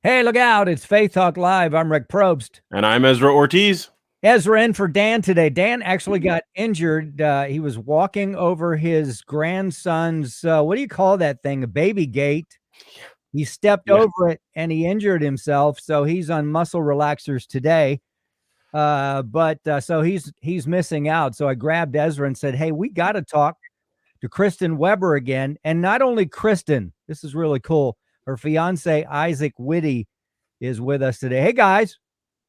Hey, look out. It's Faith Talk Live. I'm Rick Probst. And I'm Ezra Ortiz. Ezra in for Dan today. Dan actually got injured. He was walking over his grandson's, what do you call that thing? A baby gate. He stepped over it and he injured himself. So he's on muscle relaxers today. So he's missing out. So I grabbed Ezra and said, hey, we got to talk to Kristin Weber again. And not only Kristin, this is really cool. Her fiance, Isaac Witty, is with us today. Hey, guys.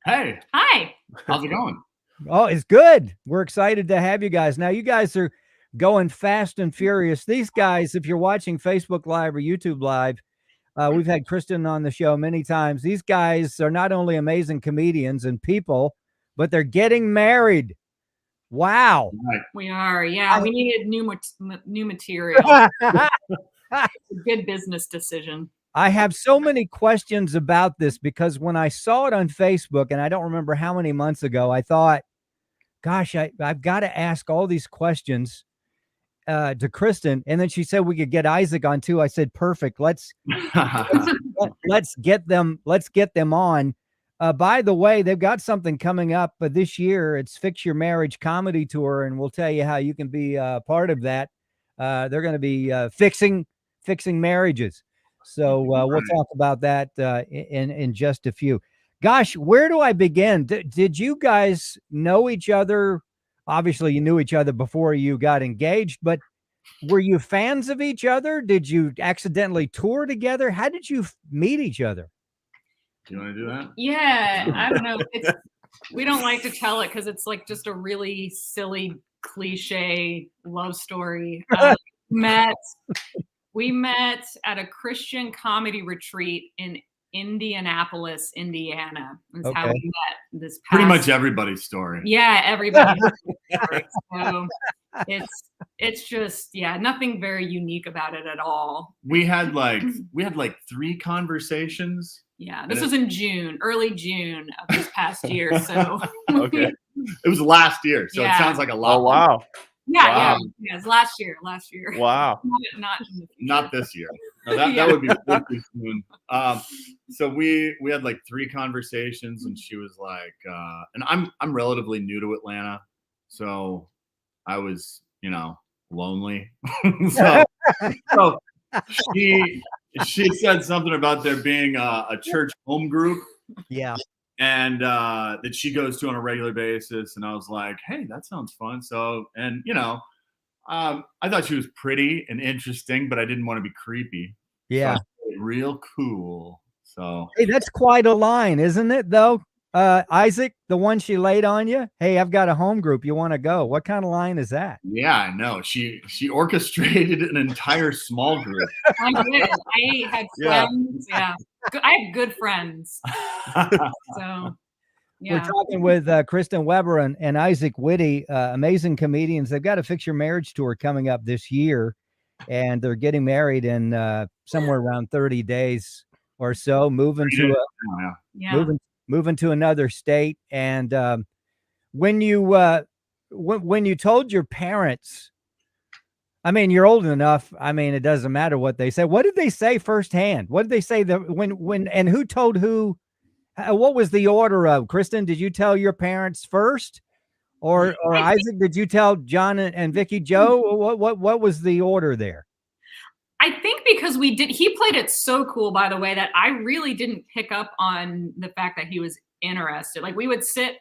Hey. Hi. How's it going? Oh, it's good. We're excited to have you guys. Now, you guys are going fast and furious. These guys, if you're watching Facebook Live or YouTube Live, we've had Kristin on the show many times. These guys are not only amazing comedians and people, but they're getting married. Wow. Right. We are. Yeah, we needed new material. It's a good business decision. I have so many questions about this because when I saw it on Facebook, and I don't remember how many months ago, I thought, gosh, I've got to ask all these questions to Kristin. And then she said we could get Isaac on too. I said, perfect. Let's get them on. By the way, they've got something coming up this year. It's Fix Your Marriage Comedy Tour, and we'll tell you how you can be part of that. They're going to be fixing marriages. So we'll talk about that in just a few. Gosh, where do I begin? Did you guys know each other? Obviously, you knew each other before you got engaged, but were you fans of each other? Did you accidentally tour together? How did you meet each other? Do you want to do that? Yeah, I don't know. We don't like to tell it because it's like just a really silly cliche love story. We met at a Christian comedy retreat in Indianapolis, Indiana. That's how we met this past. Pretty much everybody's story. Yeah, everybody's story. So it's just, nothing very unique about it at all. We had like 3 conversations. Yeah, this was in June, early June of this past year. So okay, it was last year, so it sounds like a lot. Oh wow! Yeah, it's last year. Wow! Not this year. No, that would be too soon. So we had like 3 conversations, and she was like, and I'm relatively new to Atlanta, so I was lonely. so she said something about there being a church home group. Yeah. And that she goes to on a regular basis. And I was like, hey, that sounds fun. So, and I thought she was pretty and interesting, but I didn't want to be creepy. Yeah. So real cool. So hey, that's quite a line, isn't it though? Isaac, the one she laid on you. Hey, I've got a home group. You want to go? What kind of line is that? Yeah, I know. She orchestrated an entire small group. I did. I had friends. Yeah. I have good friends. So yeah. We're talking with Kristin Weber and Isaac Witty, amazing comedians. They've got a Fix Your Marriage tour coming up this year, and they're getting married in somewhere around 30 days or so, moving to another state. And when you told your parents, I mean, you're old enough. I mean, it doesn't matter what they say. What did they say firsthand? What did they say and who told who? What was the order of? Kristin, did you tell your parents first, or Isaac? Did you tell John and Vicky Joe? What was the order there? I think because he played it so cool, by the way, that I really didn't pick up on the fact that he was interested. Like, we would sit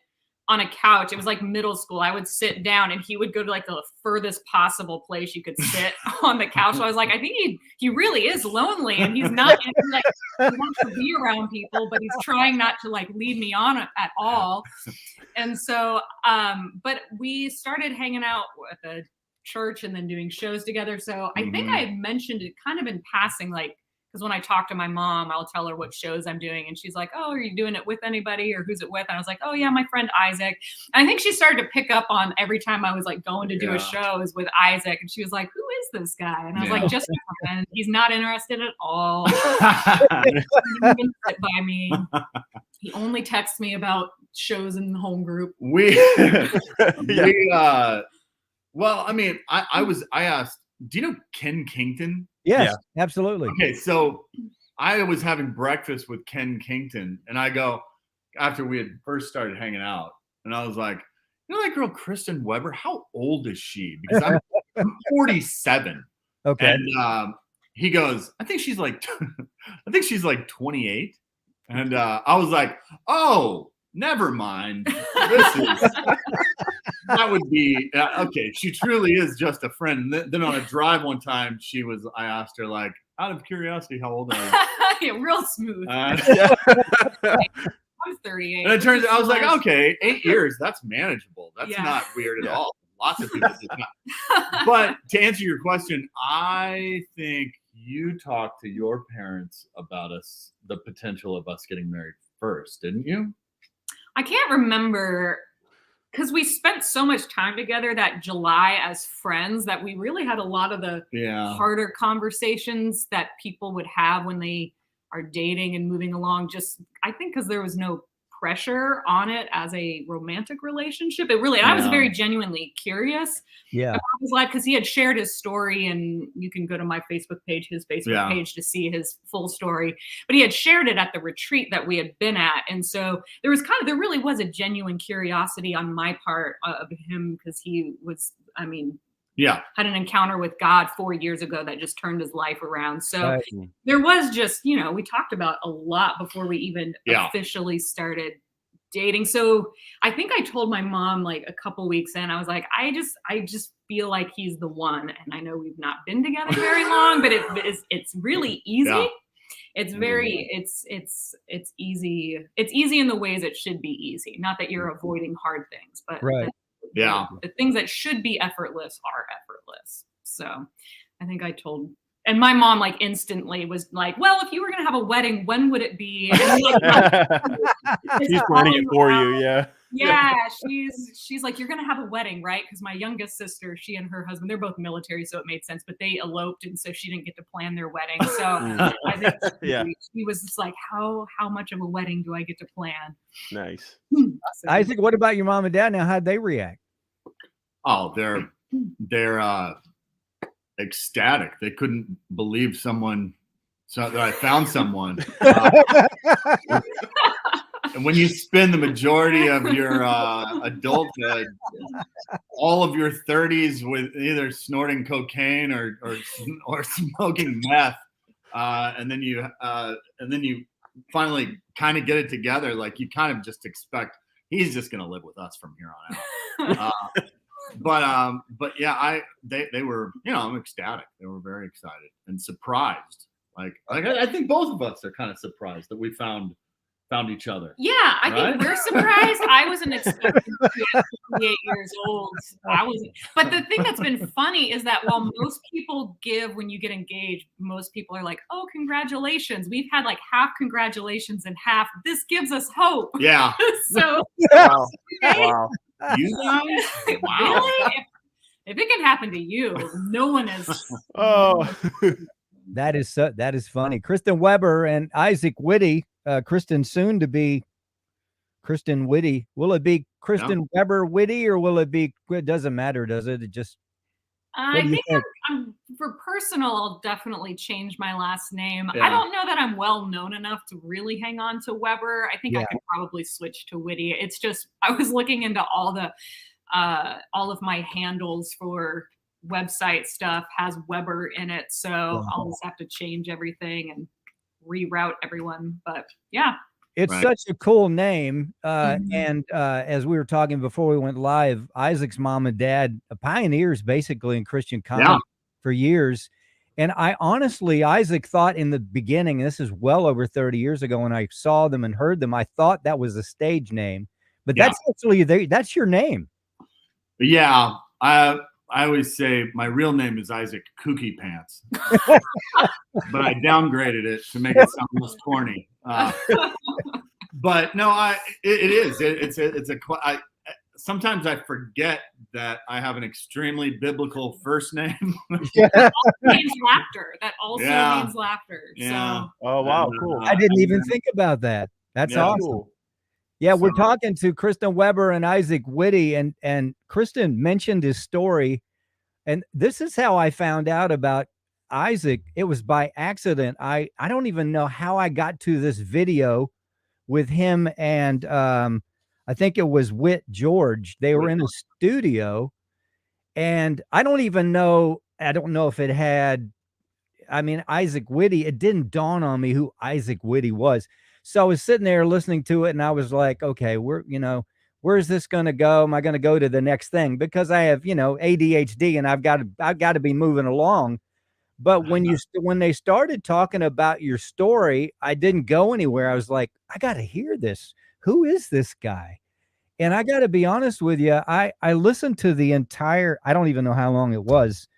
on a couch. It was like middle school. I would sit down and he would go to like the furthest possible place you could sit on the couch. So I was like, I think he really is lonely, and he's not like, he wants to be around people, but he's trying not to like lead me on at all. And so, but we started hanging out at the church and then doing shows together. So I think I had mentioned it kind of in passing, like, because when I talk to my mom, I'll tell her what shows I'm doing. And she's like, oh, are you doing it with anybody, or who's it with? And I was like, oh yeah, my friend Isaac. And I think she started to pick up on every time I was like going to do a show is with Isaac. And she was like, who is this guy? And I was like, just a friend. He's not interested at all. He didn't even sit by me. He only texts me about shows in the home group. Well, I mean, I asked, do you know Ken Kington? Yes, absolutely. Okay, so I was having breakfast with Ken Kington, and I go, after we had first started hanging out, and I was like, you know that girl Kristin Weber? How old is she? Because I'm 47. Okay. And he goes, I think she's like 28. And I was like, oh, never mind. That would be okay. She truly is just a friend. And then on a drive one time, I asked her, like, out of curiosity, how old are you? Yeah, real smooth. I'm 38. And it turns out, I was like, okay, 8 years, that's manageable. That's not weird at all. Lots of people do not. But to answer your question, I think you talked to your parents about the potential of us getting married first, didn't you? I can't remember, because we spent so much time together that July as friends that we really had a lot of the harder conversations that people would have when they are dating and moving along. Just, I think because there was no pressure on it as a romantic relationship. It really, I was very genuinely curious. Yeah. About his life, because he had shared his story, and you can go to my Facebook page, his Facebook page, to see his full story. But he had shared it at the retreat that we had been at. And so there really was a genuine curiosity on my part of him, because he was, had an encounter with God 4 years ago that just turned his life around. So there was just, we talked about a lot before we even officially started dating. So I think I told my mom like a couple weeks in, I was like, I just feel like he's the one. And I know we've not been together very long, but it's really easy. Yeah. It's very, it's easy. It's easy in the ways it should be easy. Not that you're avoiding hard things, but the things that should be effortless are effortless. So I think I told, and my mom like instantly was like, well, if you were going to have a wedding, when would it be? And she's planning it for you. Yeah. Yeah. She's like, you're going to have a wedding, right? Because my youngest sister, she and her husband, they're both military, so it made sense, but they eloped. And so she didn't get to plan their wedding. So I think she was just like, how much of a wedding do I get to plan? Nice. So, Isaac, what about your mom and dad now? How'd they react? Oh, they're ecstatic. They couldn't believe that I found someone. And when you spend the majority of your adulthood, all of your 30s with either snorting cocaine or smoking meth, and then you finally kind of get it together, like you kind of just expect he's just going to live with us from here on out. But yeah, they were, I'm ecstatic. They were very excited and surprised. Like I think both of us are kind of surprised that we found each other. Yeah, I think we're surprised. I wasn't expecting to be at 28 years old. I wasn't. But the thing that's been funny is that while most people give when you get engaged, most people are like, "Oh, congratulations." We've had like half congratulations and half, "This gives us hope." Yeah. So wow. You guys? Wow. Really? If it can happen to you, no one is. Oh. That is funny. Kristin Weber and Isaac Witty. Kristin soon to be Kristin Witty. Will it be Kristin Weber Witty, or will it be? It doesn't matter, does it? It just. I think I'm for personal. I'll definitely change my last name. Yeah. I don't know that I'm well known enough to really hang on to Weber. I think I could probably switch to Witty. It's just I was looking into all of my handles for website stuff has Weber in it, so I'll just have to change everything and reroute everyone. But yeah, it's such a cool name. And as we were talking before we went live, Isaac's mom and dad, pioneers basically in Christian comedy for years. And I honestly, Isaac thought in the beginning, this is well over 30 years ago, when I saw them and heard them, I thought that was a stage name, but that's actually that's your name. Yeah. I always say my real name is Isaac Kooky Pants, but I downgraded it to make it sound less corny. But no, it is. Sometimes I forget that I have an extremely biblical first name. That means laughter. That also means laughter. Yeah. So. Oh wow, cool. I didn't even think about that. That's awesome. Cool. Yeah, we're talking to Kristin Weber and Isaac Witty, and Kristin mentioned his story, and this is how I found out about Isaac, it was by accident. I don't even know how I got to this video with him and I think it was George. They were in a studio, and I don't know if it had, I mean, Isaac Witty. It didn't dawn on me who Isaac Witty was. So I was sitting there listening to it, and I was like, okay, where's this going to go? Am I going to go to the next thing? Because I have, ADHD, and I've got to be moving along. But when they started talking about your story, I didn't go anywhere. I was like, I got to hear this. Who is this guy? And I got to be honest with you. I listened to the entire, I don't even know how long it was,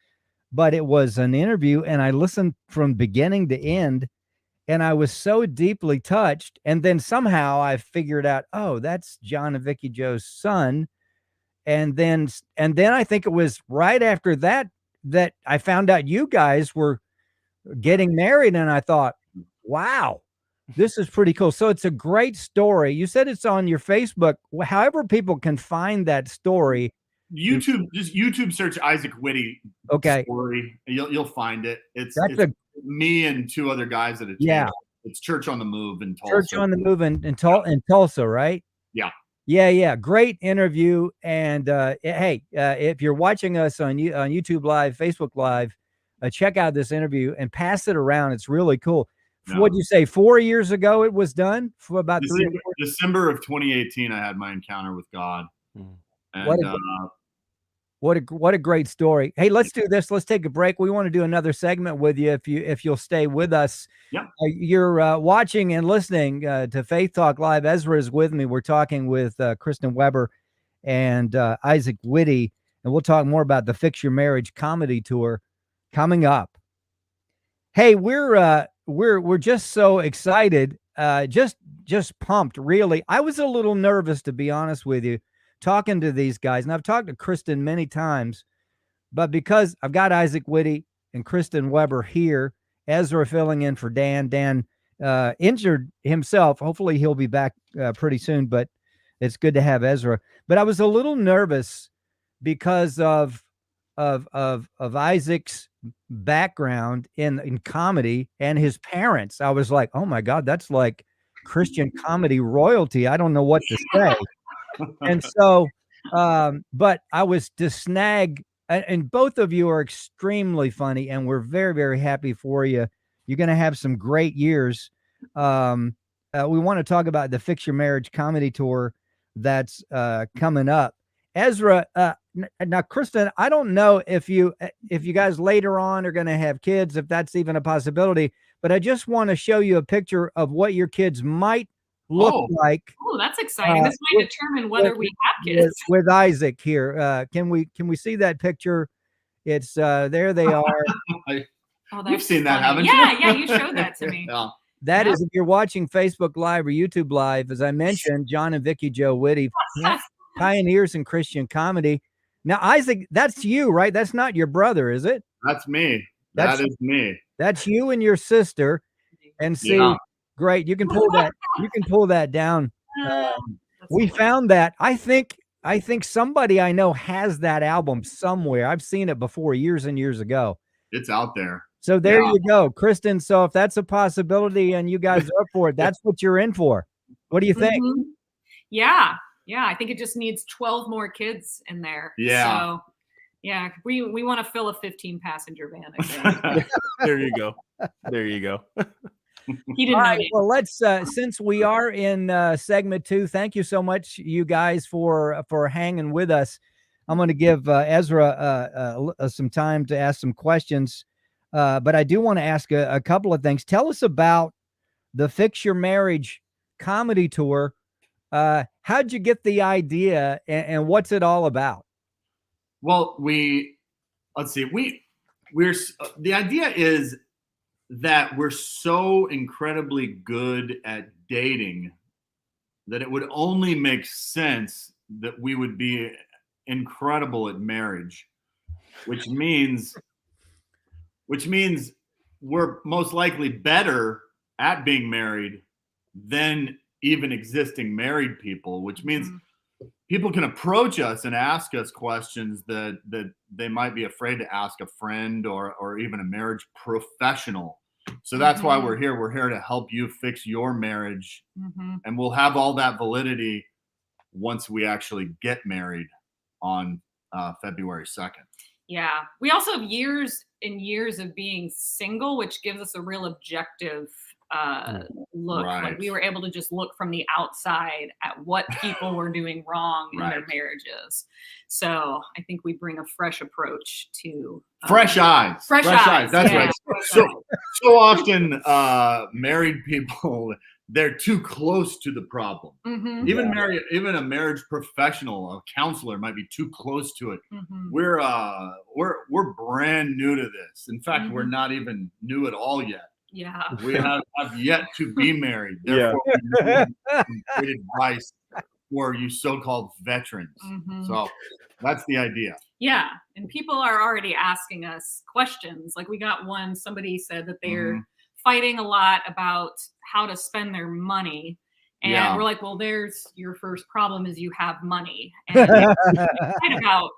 but it was an interview, and I listened from beginning to end, and I was so deeply touched. And then somehow I figured out, oh, that's John and Vicky Joe's son. And then I think it was right after that I found out you guys were getting married, and I thought, wow, this is pretty cool. So it's a great story. You said it's on your Facebook. However people can find that story. YouTube search Isaac Witty story. You'll find it. It's me and two other guys that attend. Yeah. It's Church on the Move in Tulsa. Church on the Move in Tulsa, right? Yeah. Yeah. Great interview. And hey, if you're watching us on YouTube Live, Facebook Live, check out this interview and pass it around. It's really cool. No. What'd you say? 4 years ago it was done? For about December of 2018, I had my encounter with God. And, what a great story. Hey, let's do this. Let's take a break. We want to do another segment with you if you'll stay with us. Yeah. You're watching and listening to Faith Talk Live. Ezra is with me. We're talking with Kristin Weber and Isaac Witty, and we'll talk more about the Fix Your Marriage comedy tour coming up. Hey, we're just so excited, just pumped, really. I was a little nervous, to be honest with you, talking to these guys. And I've talked to Kristin many times, but because I've got Isaac Witty and Kristin Weber here, Ezra filling in for Dan. Dan injured himself. Hopefully he'll be back pretty soon, but it's good to have Ezra. But I was a little nervous because of Isaac's background in comedy and his parents. I was like, oh my God, that's like Christian comedy royalty. I don't know what to say. And so, but I was to snag, and both of you are extremely funny, and we're very, very happy for you. You're going to have some great years. We want to talk about the Fix Your Marriage comedy tour that's coming up. Ezra, now, Kristin, I don't know if you guys later on are going to have kids, if that's even a possibility, but I just want to show you a picture of what your kids might look like. Oh, that's exciting. This might determine whether we have kids. With Isaac here. Can we see that picture? It's there they are. You've seen that, haven't you? Yeah, you showed that to me. Yeah. That is, if you're watching Facebook Live or YouTube Live, as I mentioned, John and Vicky Joe Witty, pioneers in Christian comedy. Now, Isaac, that's you, right? That's not your brother, is it? That's me. That is me. That's you and your sister. And see, yeah. Great. You can pull that. You can pull that down. We found that. I think somebody I know has that album somewhere. I've seen it before, years and years ago. It's out there. So there you go, Kristin. So if that's a possibility and you guys are up for it, that's what you're in for. What do you think? Mm-hmm. Yeah. I think it just needs 12 more kids in there. Yeah. So yeah, we want to fill a 15-passenger van again. There you go. He didn't know. Right, well, let's since we are in segment 2, thank you so much, you guys, for hanging with us. I'm going to give Ezra some time to ask some questions, but I do want to ask a couple of things. Tell us about the Fix Your Marriage comedy tour. How'd you get the idea, and what's it all about? Well, let's see. We're the idea is that we're so incredibly good at dating that it would only make sense that we would be incredible at marriage, which means we're most likely better at being married than even existing married people, which means people can approach us and ask us questions that they might be afraid to ask a friend or even a marriage professional. So that's why we're here. We're here to help you fix your marriage, and we'll have all that validity once we actually get married on February 2nd. Yeah. We also have years and years of being single, which gives us a real objective look. Right. Like we were able to just look from the outside at what people were doing wrong in their marriages. So I think we bring a fresh approach to fresh eyes. Fresh eyes. That's yeah. right. So often married people, they're too close to the problem. Even a marriage professional, a counselor might be too close to it. We're brand new to this. In fact, we're not even new at all yet. Yeah. We have yet to be married. Therefore, we need great advice for you so-called veterans. So that's the idea. Yeah. And people are already asking us questions. Like we got one, somebody said that they're fighting a lot about how to spend their money. And we're like, well, there's your first problem is you have money. And fight about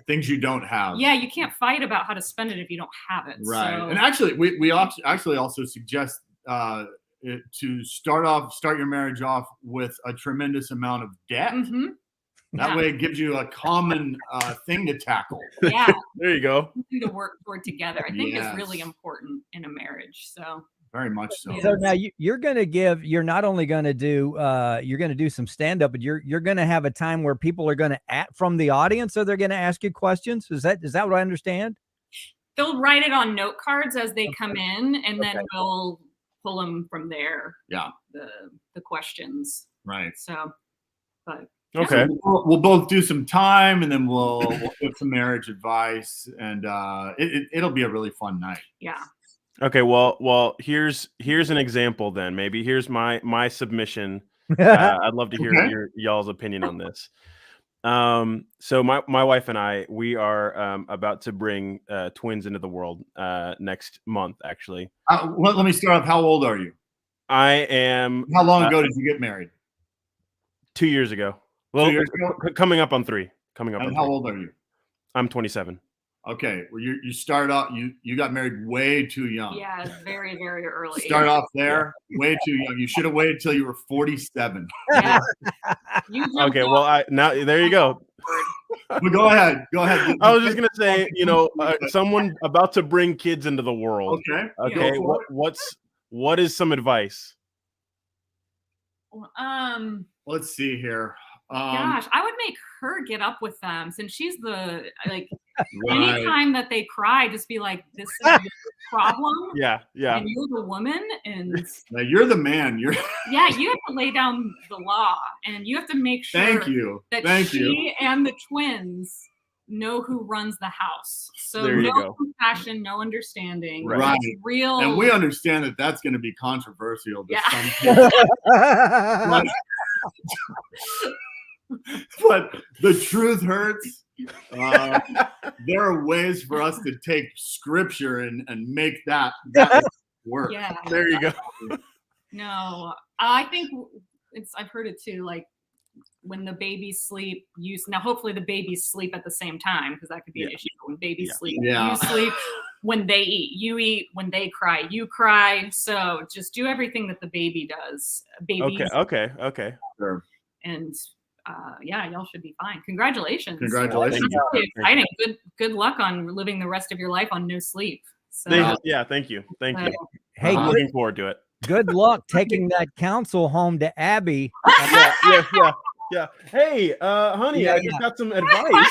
things you don't have. Yeah, you can't fight about how to spend it if you don't have it. Right. So. And actually, we actually also suggest to start your marriage off with a tremendous amount of debt. That way it gives you a common thing to tackle. Yeah. There you go. Something to work toward together. I think is really important in a marriage. So very much so. So now you're going to give, you're not only going to do, you're going to do some stand up, but you're going to have a time where people are going to from the audience. So they're going to ask you questions. Is that what I understand? They'll write it on note cards as they come in, and then we'll pull them from there. Yeah. The questions. Right. So, but. Okay. So we'll both do some time, and then we'll give some marriage advice, and it'll be a really fun night. Yeah. Okay. Well, here's an example then. Maybe here's my submission. I'd love to hear y'all's opinion on this. So my wife and I, we are about to bring twins into the world next month, actually. Let me start off. How old are you? I am. How long ago did you get married? 2 years ago. Well, 2 years ago? Coming up on 3. And how old are you? I'm 27. Okay, well, you start off. You got married way too young. Yeah, very, very early. Start off there, way too young. You should have waited till you were 47. Yeah. Okay, well, now there you go. But go ahead. I was just gonna say, someone about to bring kids into the world. Okay. What is some advice? Let's see here. Gosh, I would make her get up with them since she's anytime that they cry, just be like, this is the problem. Yeah. And you're the woman, and you're the man. you have to lay down the law, and you have to make sure that she and the twins know who runs the house. So no compassion, no understanding. Right. It's real. And we understand that that's going to be controversial to some people. But the truth hurts. There are ways for us to take scripture and make that work. Yeah. There you go. No, I think I've heard it too. Like when the babies sleep, now hopefully the babies sleep at the same time, because that could be an issue. When babies sleep, you sleep. When they eat, you eat. When they cry, you cry. So just do everything that the baby does. Babies. Okay. Sure. And y'all should be fine. Congratulations. That's really exciting. Good luck on living the rest of your life on no sleep. So, thank you. Hey, I'm looking forward to it. Good luck taking that counsel home to Abby. Yeah. Hey, honey, I just got some advice.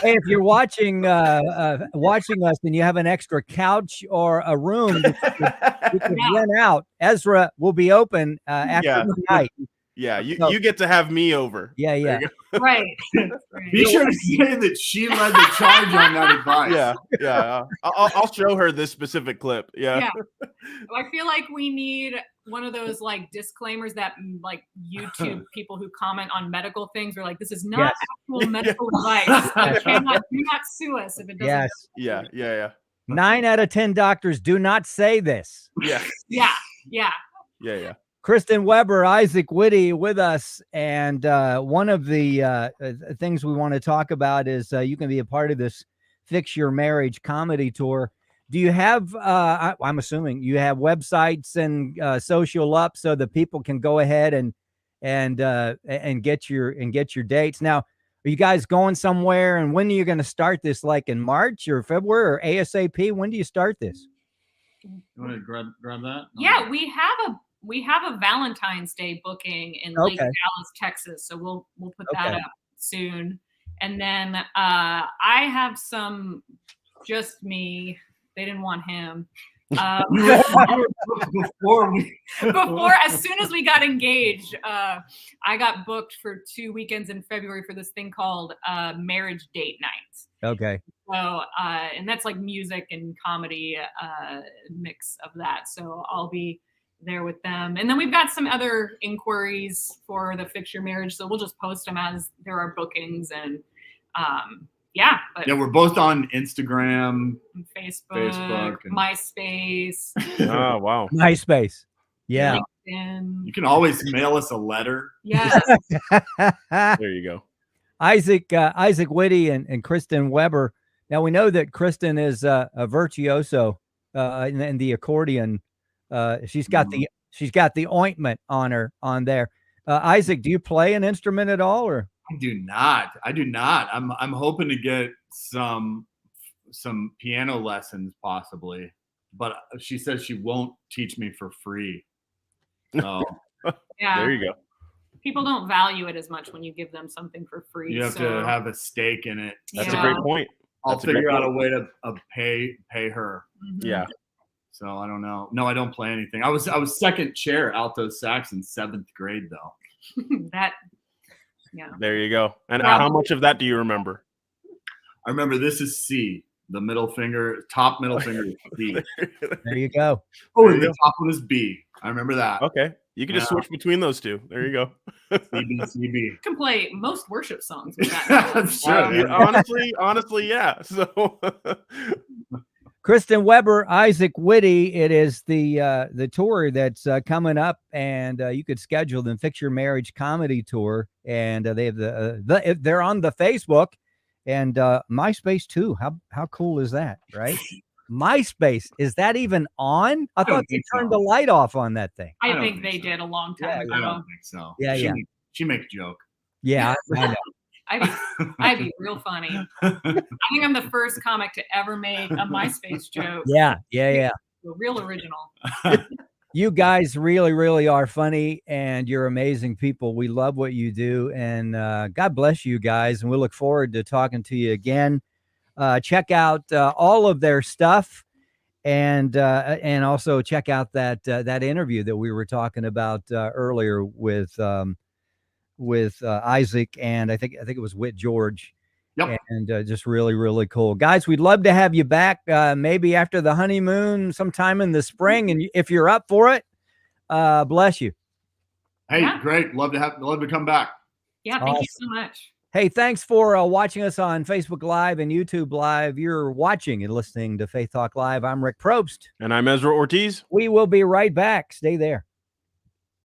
Hey, if you're watching us and you have an extra couch or a room, you can rent out. Ezra will be open after the night. Yeah, you get to have me over. Yeah. Right. Be sure to say that she led the charge on that advice. Yeah. I'll show her this specific clip. Yeah. I feel like we need one of those like disclaimers that like YouTube people who comment on medical things are like, this is not actual medical advice. Do not sue us if it doesn't. Yes. Yeah. 9 out of 10 doctors do not say this. Yeah. Yeah. Kristin Weber, Isaac Witty with us. And one of the things we want to talk about is you can be a part of this Fix Your Marriage comedy tour. Do you have, I'm assuming you have websites and social up so that people can go ahead and get your dates. Now, are you guys going somewhere, and when are you going to start this, like in March or February or ASAP? When do you start this? You want to grab that? Yeah, we have a Valentine's Day booking in Lake Dallas, Texas. So we'll put that up soon. And then I have some just me. They didn't want him. Before as soon as we got engaged, I got booked for 2 weekends in February for this thing called marriage date nights. Okay. So and that's like music and comedy mix of that. So I'll be there with them. And then we've got some other inquiries for the Fix Your Marriage. So we'll just post them as there are bookings. And yeah, we're both on Instagram, Facebook and MySpace. Oh, wow. MySpace. Yeah. LinkedIn. You can always mail us a letter. Yes. There you go. Isaac Witty and Kristin Weber. Now we know that Kristin is a virtuoso in the accordion. She's got the ointment on there. Isaac, do you play an instrument at all, or? I do not. I'm hoping to get some piano lessons possibly, but she says she won't teach me for free. So yeah, there you go. People don't value it as much when you give them something for free. You have to have a stake in it. That's a great point. I'll figure out a way to pay her. Mm-hmm. Yeah. So I don't know. No, I don't play anything. I was second chair alto sax in 7th grade though. Yeah. There you go. And how much of that do you remember? I remember this is C. The top middle finger is B. There you go. Oh, and the top one is B. I remember that. Okay. You can just switch between those two. There you go. CB. You can play most worship songs with that. Sure, honestly, yeah. So Kristin Weber, Isaac Witty. It is the tour that's coming up, and you could schedule them. Fix Your Marriage comedy tour, and they have they're on the Facebook and MySpace too. How cool is that, right? MySpace, is that even on? I thought they turned the light off on that thing. I think they did a long time ago. I don't think so. Yeah, she makes a joke. Yeah, I know. I'd be real funny. I think I'm the first comic to ever make a MySpace joke. Yeah. Real original. You guys really, really are funny, and you're amazing people. We love what you do, and God bless you guys, and we look forward to talking to you again. Check out all of their stuff, and also check out that interview that we were talking about earlier with Isaac, and I think it was with George. Yep. And just really, really cool. Guys, we'd love to have you back maybe after the honeymoon sometime in the spring. And if you're up for it, bless you. Hey, great. Love to come back. Yeah, thank you so much. Hey, thanks for watching us on Facebook Live and YouTube Live. You're watching and listening to Faith Talk Live. I'm Rick Probst. And I'm Ezra Ortiz. We will be right back. Stay there.